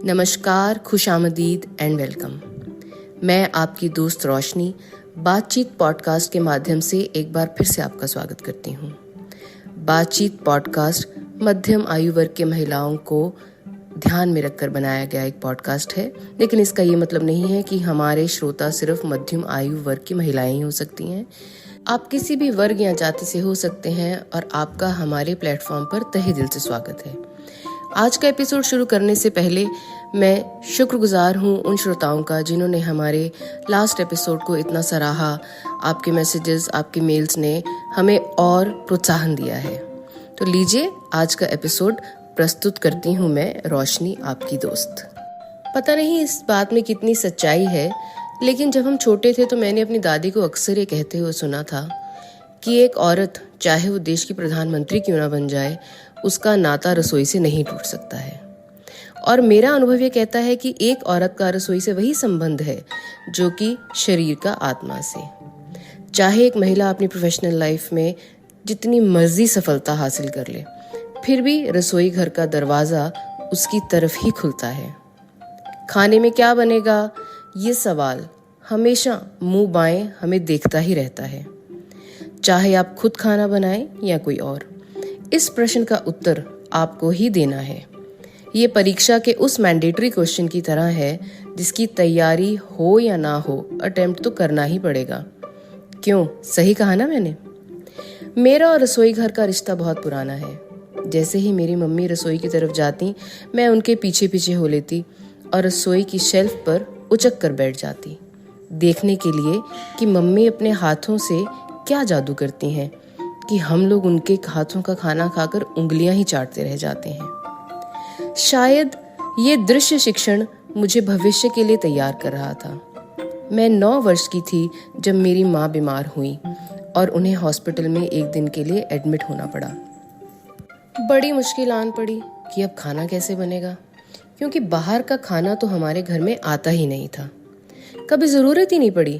नमस्कार, खुशामदीद and welcome. मैं आपकी दोस्त रोशनी बातचीत पॉडकास्ट के माध्यम से एक बार फिर से आपका स्वागत करती हूँ। बातचीत पॉडकास्ट मध्यम आयु वर्ग के महिलाओं को ध्यान में रखकर बनाया गया एक पॉडकास्ट है, लेकिन इसका ये मतलब नहीं है कि हमारे श्रोता सिर्फ मध्यम आयु वर्ग की महिलाएं ही हो सकती हैं। आप किसी भी वर्ग या जाति से हो सकते हैं और आपका हमारे प्लेटफॉर्म पर तहे दिल से स्वागत है। आज का एपिसोड शुरू करने से पहले मैं शुक्रगुजार हूँ उन श्रोताओं का जिन्होंने हमारे लास्ट एपिसोड को इतना सराहा। आपके मैसेजेस, आपके मेल्स ने हमें और प्रोत्साहन दिया है। तो लीजिए, आज का एपिसोड प्रस्तुत करती हूँ मैं, रोशनी, आपकी दोस्त। पता नहीं इस बात में कितनी सच्चाई है, लेकिन जब हम छोटे थे तो मैंने अपनी दादी को अक्सर ये कहते हुए सुना था कि एक औरत, चाहे वो देश की प्रधानमंत्री क्यों ना बन जाए, उसका नाता रसोई से नहीं टूट सकता है। और मेरा अनुभव ये कहता है कि एक औरत का रसोई से वही संबंध है जो कि शरीर का आत्मा से। चाहे एक महिला अपनी प्रोफेशनल लाइफ में जितनी मर्जी सफलता हासिल कर ले, फिर भी रसोई घर का दरवाजा उसकी तरफ ही खुलता है। खाने में क्या बनेगा, ये सवाल हमेशा मुंह बाएं हमें देखता ही रहता है। चाहे आप खुद खाना बनाएं या कोई और, इस प्रश्न का उत्तर आपको ही देना है। ये परीक्षा के उस मैंडेटरी क्वेश्चन की तरह है जिसकी तैयारी हो या ना हो, अटेम्प्ट तो करना ही पड़ेगा। क्यों, सही कहा ना मैंने? मेरा और रसोई घर का रिश्ता बहुत पुराना है। जैसे ही मेरी मम्मी रसोई की तरफ जाती, मैं उनके पीछे पीछे हो लेती और रसोई की शेल्फ पर उचक कर बैठ जाती, देखने के लिए कि मम्मी अपने हाथों से क्या जादू करती हैं कि हम लोग उनके हाथों का खाना खाकर उंगलियां ही चाटते रह जाते हैं। शायद ये दृश्य शिक्षण मुझे भविष्य के लिए तैयार कर रहा था। मैं 9 वर्ष की थी जब मेरी माँ बीमार हुई और उन्हें हॉस्पिटल में एक दिन के लिए एडमिट होना पड़ा। बड़ी मुश्किल आन पड़ी कि अब खाना कैसे बनेगा, क्योंकि बाहर का खाना तो हमारे घर में आता ही नहीं था। कभी ज़रूरत ही नहीं पड़ी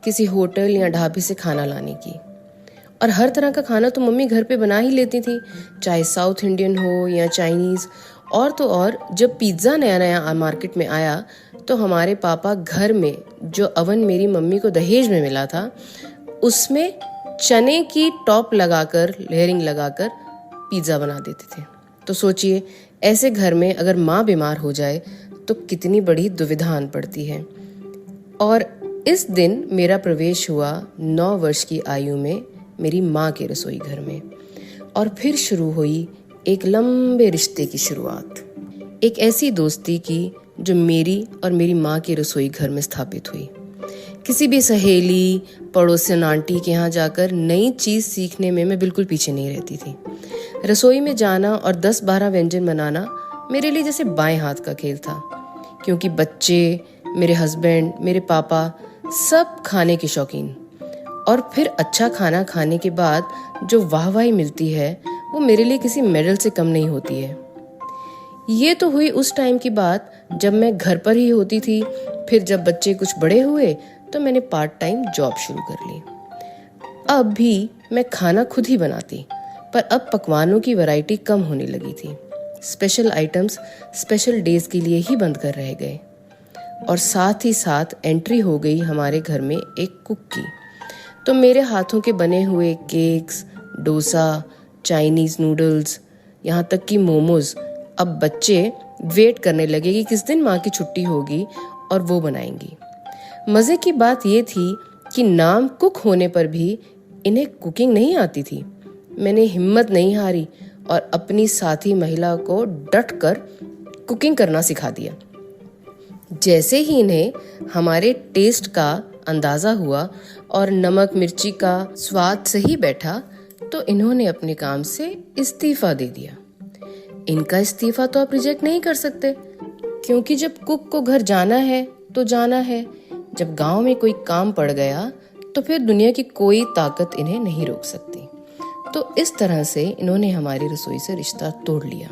किसी होटल या ढाबे से खाना लाने की। और हर तरह का खाना तो मम्मी घर पे बना ही लेती थी, चाहे साउथ इंडियन हो या चाइनीज़। और तो और, जब पिज़्ज़ा नया नया मार्केट में आया तो हमारे पापा घर में जो अवन मेरी मम्मी को दहेज में मिला था, उसमें चने की टॉप लगाकर, लेयरिंग लगाकर पिज़्ज़ा बना देते थे। तो सोचिए, ऐसे घर में अगर माँ बीमार हो जाए तो कितनी बड़ी दुविधा आन पड़ती है। और इस दिन मेरा प्रवेश हुआ 9 वर्ष की आयु में मेरी माँ के रसोई घर में, और फिर शुरू हुई एक लंबे रिश्ते की शुरुआत, एक ऐसी दोस्ती की जो मेरी और मेरी माँ के रसोई घर में स्थापित हुई। किसी भी सहेली, पड़ोसन आंटी के यहाँ जाकर नई चीज़ सीखने में मैं बिल्कुल पीछे नहीं रहती थी। रसोई में जाना और 10-12 व्यंजन बनाना मेरे लिए जैसे बाएं हाथ का खेल था, क्योंकि बच्चे, मेरे हस्बैंड, मेरे पापा सब खाने के शौकीन। और फिर अच्छा खाना खाने के बाद जो वाहवाही मिलती है, वो मेरे लिए किसी मेडल से कम नहीं होती है। ये तो हुई उस टाइम की बात जब मैं घर पर ही होती थी। फिर जब बच्चे कुछ बड़े हुए तो मैंने पार्ट टाइम जॉब शुरू कर ली। अब भी मैं खाना खुद ही बनाती, पर अब पकवानों की वैरायटी कम होने लगी थी। स्पेशल आइटम्स स्पेशल डेज के लिए ही बंद कर रह गए। और साथ ही साथ एंट्री हो गई हमारे घर में एक कुक की। तो मेरे हाथों के बने हुए केक्स, डोसा, चाइनीज़ नूडल्स, यहाँ तक कि मोमोज, अब बच्चे वेट करने लगे कि किस दिन माँ की छुट्टी होगी और वो बनाएंगी। मज़े की बात ये थी कि नाम कुक होने पर भी इन्हें कुकिंग नहीं आती थी। मैंने हिम्मत नहीं हारी और अपनी साथी महिला को डट कर कुकिंग करना सिखा दिया। जैसे ही इन्हें हमारे टेस्ट का अंदाज़ा हुआ और नमक मिर्ची का स्वाद सही बैठा, तो इन्होंने अपने काम से इस्तीफा दे दिया। इनका इस्तीफा तो आप रिजेक्ट नहीं कर सकते, क्योंकि जब कुक को घर जाना है तो जाना है। जब गांव में कोई काम पड़ गया तो फिर दुनिया की कोई ताकत इन्हें नहीं रोक सकती। तो इस तरह से इन्होंने हमारी रसोई से रिश्ता तोड़ लिया।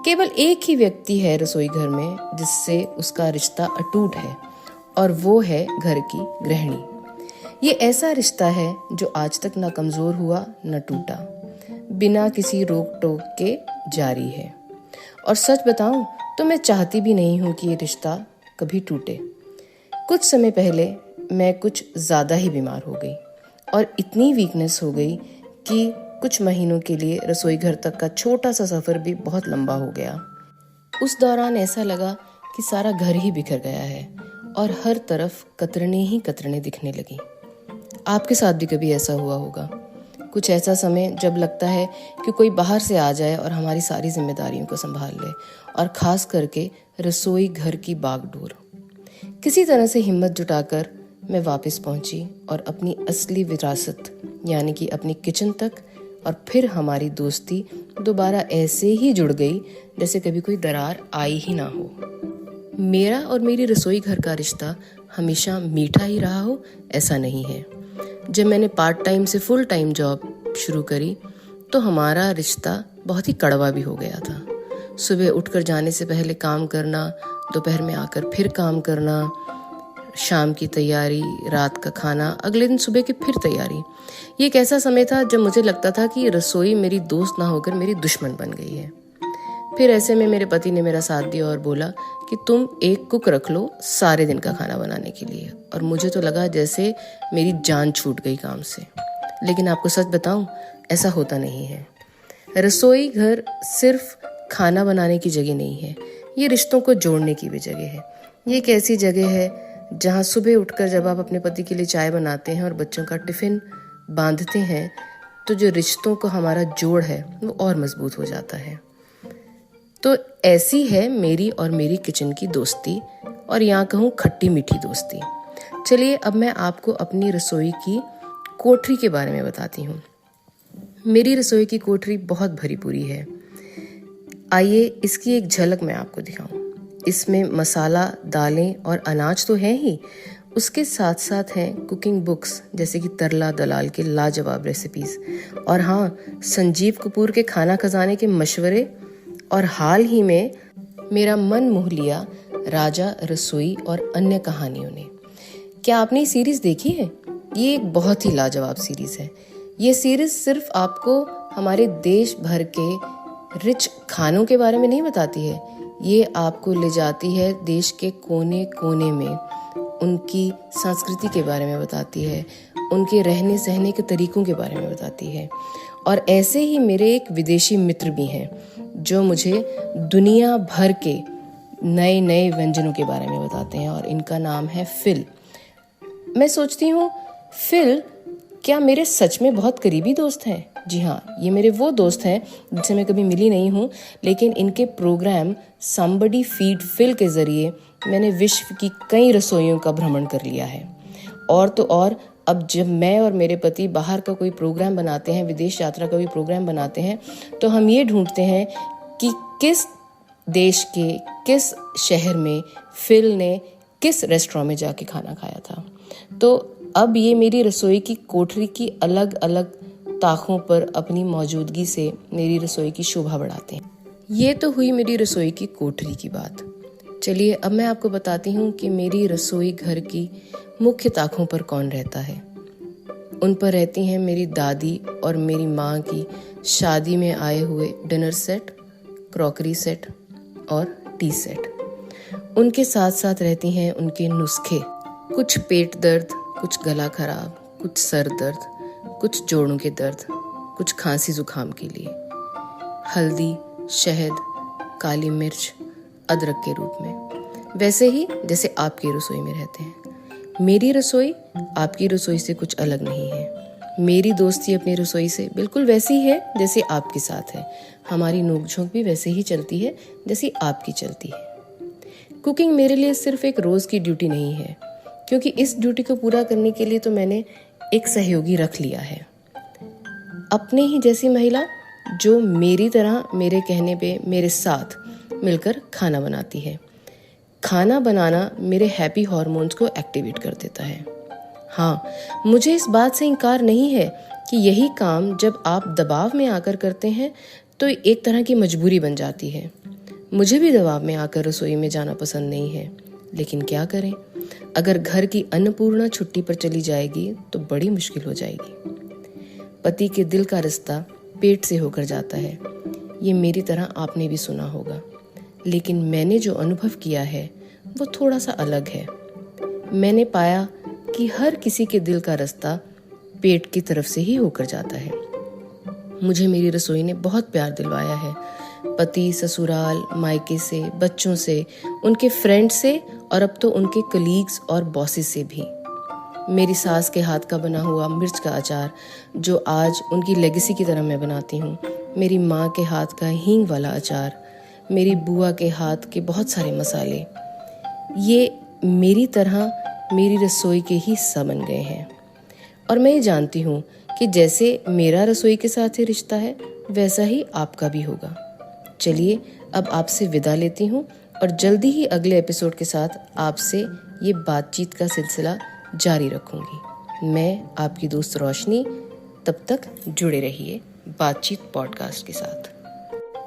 केवल एक ही व्यक्ति है रसोई घर में जिससे उसका रिश्ता अटूट है, और वो है घर की गृहिणी। ये ऐसा रिश्ता है जो आज तक न कमज़ोर हुआ न टूटा, बिना किसी रोक टोक के जारी है। और सच बताऊं तो मैं चाहती भी नहीं हूँ कि ये रिश्ता कभी टूटे। कुछ समय पहले मैं कुछ ज़्यादा ही बीमार हो गई और इतनी वीकनेस हो गई कि कुछ महीनों के लिए रसोई घर तक का छोटा सा सफ़र भी बहुत लंबा हो गया। उस दौरान ऐसा लगा कि सारा घर ही बिखर गया है और हर तरफ कतरने ही कतरने दिखने लगी। आपके साथ भी कभी ऐसा हुआ होगा। कुछ ऐसा समय जब लगता है कि कोई बाहर से आ जाए और हमारी सारी जिम्मेदारियों को संभाल ले, और ख़ास करके रसोई घर की बागडोर। किसी तरह से हिम्मत जुटाकर मैं वापस पहुंची और अपनी असली विरासत यानी कि अपनी किचन तक, और फिर हमारी दोस्ती दोबारा ऐसे ही जुड़ गई जैसे कभी कोई दरार आई ही ना हो। मेरा और मेरी रसोई घर का रिश्ता हमेशा मीठा ही रहा हो ऐसा नहीं है। जब मैंने पार्ट टाइम से फुल टाइम जॉब शुरू करी तो हमारा रिश्ता बहुत ही कड़वा भी हो गया था। सुबह उठकर जाने से पहले काम करना, दोपहर में आकर फिर काम करना, शाम की तैयारी, रात का खाना, अगले दिन सुबह की फिर तैयारी। ये एक ऐसा समय था जब मुझे लगता था कि रसोई मेरी दोस्त ना होकर मेरी दुश्मन बन गई है। फिर ऐसे में मेरे पति ने मेरा साथ दिया और बोला कि तुम एक कुक रख लो सारे दिन का खाना बनाने के लिए। और मुझे तो लगा जैसे मेरी जान छूट गई काम से। लेकिन आपको सच बताऊं, ऐसा होता नहीं है। रसोई घर सिर्फ खाना बनाने की जगह नहीं है, ये रिश्तों को जोड़ने की भी जगह है। ये एक ऐसी जगह है जहाँ सुबह उठकर जब आप अपने पति के लिए चाय बनाते हैं और बच्चों का टिफ़िन बांधते हैं तो जो रिश्तों को हमारा जोड़ है वो और मजबूत हो जाता है। तो ऐसी है मेरी और मेरी किचन की दोस्ती, और यहाँ कहूँ खट्टी मीठी दोस्ती। चलिए अब मैं आपको अपनी रसोई की कोठरी के बारे में बताती हूँ। मेरी रसोई की कोठरी बहुत भरी पूरी है। आइए इसकी एक झलक मैं आपको दिखाऊं। इसमें मसाला, दालें और अनाज तो हैं ही, उसके साथ साथ हैं कुकिंग बुक्स जैसे कि तरला दलाल के लाजवाब रेसिपीज़, और हाँ, संजीव कपूर के खाना खजाने के मशवरे, और हाल ही में मेरा मन मोह लिया राजा रसोई और अन्य कहानियों ने। क्या आपने ये सीरीज़ देखी है? ये एक बहुत ही लाजवाब सीरीज़ है। ये सीरीज़ सिर्फ आपको हमारे देश भर के रिच खानों के बारे में नहीं बताती है, ये आपको ले जाती है देश के कोने कोने में, उनकी संस्कृति के बारे में बताती है, उनके रहने सहने के तरीकों के बारे में बताती है। और ऐसे ही मेरे एक विदेशी मित्र भी हैं जो मुझे दुनिया भर के नए नए व्यंजनों के बारे में बताते हैं, और इनका नाम है फिल। मैं सोचती हूँ फिल क्या मेरे सच में बहुत करीबी दोस्त हैं? जी हाँ, ये मेरे वो दोस्त हैं जिनसे मैं कभी मिली नहीं हूँ, लेकिन इनके प्रोग्राम समबडी फीड फिल के ज़रिए मैंने विश्व की कई रसोइयों का भ्रमण कर लिया है। और तो और अब जब मैं और मेरे पति बाहर का कोई प्रोग्राम बनाते हैं, विदेश यात्रा का कोई प्रोग्राम बनाते हैं, तो हम ये ढूंढते हैं कि किस देश के किस शहर में फिल ने किस रेस्टोरेंट में जाके खाना खाया था। तो अब ये मेरी रसोई की कोठरी की अलग अलग ताकों पर अपनी मौजूदगी से मेरी रसोई की शोभा बढ़ाते हैं। ये तो हुई मेरी रसोई की कोठरी की बात। चलिए अब मैं आपको बताती हूँ कि मेरी रसोई घर की मुख्य ताकों पर कौन रहता है। उन पर रहती हैं मेरी दादी और मेरी माँ की शादी में आए हुए डिनर सेट, क्रॉकरी सेट और टी सेट। उनके साथ साथ रहती हैं उनके नुस्खे, कुछ पेट दर्द, कुछ गला खराब, कुछ सर दर्द, कुछ जोड़ों के दर्द, कुछ खांसी जुकाम के लिए हल्दी, शहद, काली मिर्च, अदरक के रूप में, वैसे ही जैसे आपकी रसोई में रहते हैं। मेरी रसोई आपकी रसोई से कुछ अलग नहीं है। मेरी दोस्ती अपनी रसोई से बिल्कुल वैसी है जैसे आपके साथ है। हमारी नोकझोंक भी वैसे ही चलती है जैसी आपकी चलती है। कुकिंग मेरे लिए सिर्फ एक रोज़ की ड्यूटी नहीं है, क्योंकि इस ड्यूटी को पूरा करने के लिए तो मैंने एक सहयोगी रख लिया है, अपने ही जैसी महिला जो मेरी तरह मेरे कहने पे मेरे साथ मिलकर खाना बनाती है। खाना बनाना मेरे हैप्पी हार्मोन्स को एक्टिवेट कर देता है। हाँ, मुझे इस बात से इनकार नहीं है कि यही काम जब आप दबाव में आकर करते हैं तो एक तरह की मजबूरी बन जाती है। मुझे भी दबाव में आकर रसोई में जाना पसंद नहीं है, लेकिन क्या करें, अगर घर की अन्नपूर्णा छुट्टी पर चली जाएगी तो बड़ी मुश्किल हो जाएगी। पति के दिल का रिश्ता पेट से होकर जाता है, ये मेरी तरह आपने भी सुना होगा। लेकिन मैंने जो अनुभव किया है वो थोड़ा सा अलग है। मैंने पाया कि हर किसी के दिल का रास्ता पेट की तरफ से ही होकर जाता है। मुझे मेरी रसोई ने बहुत प्यार दिलवाया है, पति, ससुराल, मायके से, बच्चों से, उनके फ्रेंड से और अब तो उनके कलीग्स और बॉसेस से भी। मेरी सास के हाथ का बना हुआ मिर्च का अचार जो आज उनकी लेगेसी की तरह मैं बनाती हूँ, मेरी माँ के हाथ का हींग वाला अचार, मेरी बुआ के हाथ के बहुत सारे मसाले, ये मेरी तरह मेरी रसोई के ही हिस्सा बन गए हैं। और मैं ये जानती हूँ कि जैसे मेरा रसोई के साथ ही रिश्ता है वैसा ही आपका भी होगा। चलिए अब आपसे विदा लेती हूँ और जल्दी ही अगले एपिसोड के साथ आपसे ये बातचीत का सिलसिला जारी रखूँगी। मैं आपकी दोस्त रोशनी। तब तक जुड़े रहिए बातचीत पॉडकास्ट के साथ।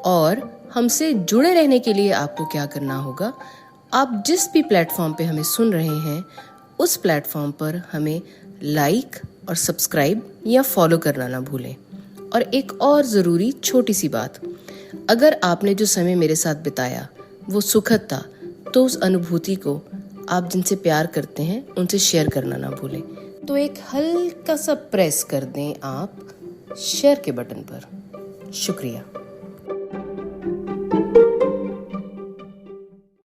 और हमसे जुड़े रहने के लिए आपको क्या करना होगा, आप जिस भी प्लेटफॉर्म पे हमें सुन रहे हैं उस प्लेटफॉर्म पर हमें लाइक और सब्सक्राइब या फॉलो करना ना भूलें। और एक और ज़रूरी छोटी सी बात, अगर आपने जो समय मेरे साथ बिताया वो सुखद था तो उस अनुभूति को आप जिनसे प्यार करते हैं उनसे शेयर करना ना भूलें। तो एक हल्का सा प्रेस कर दें आप शेयर के बटन पर। शुक्रिया।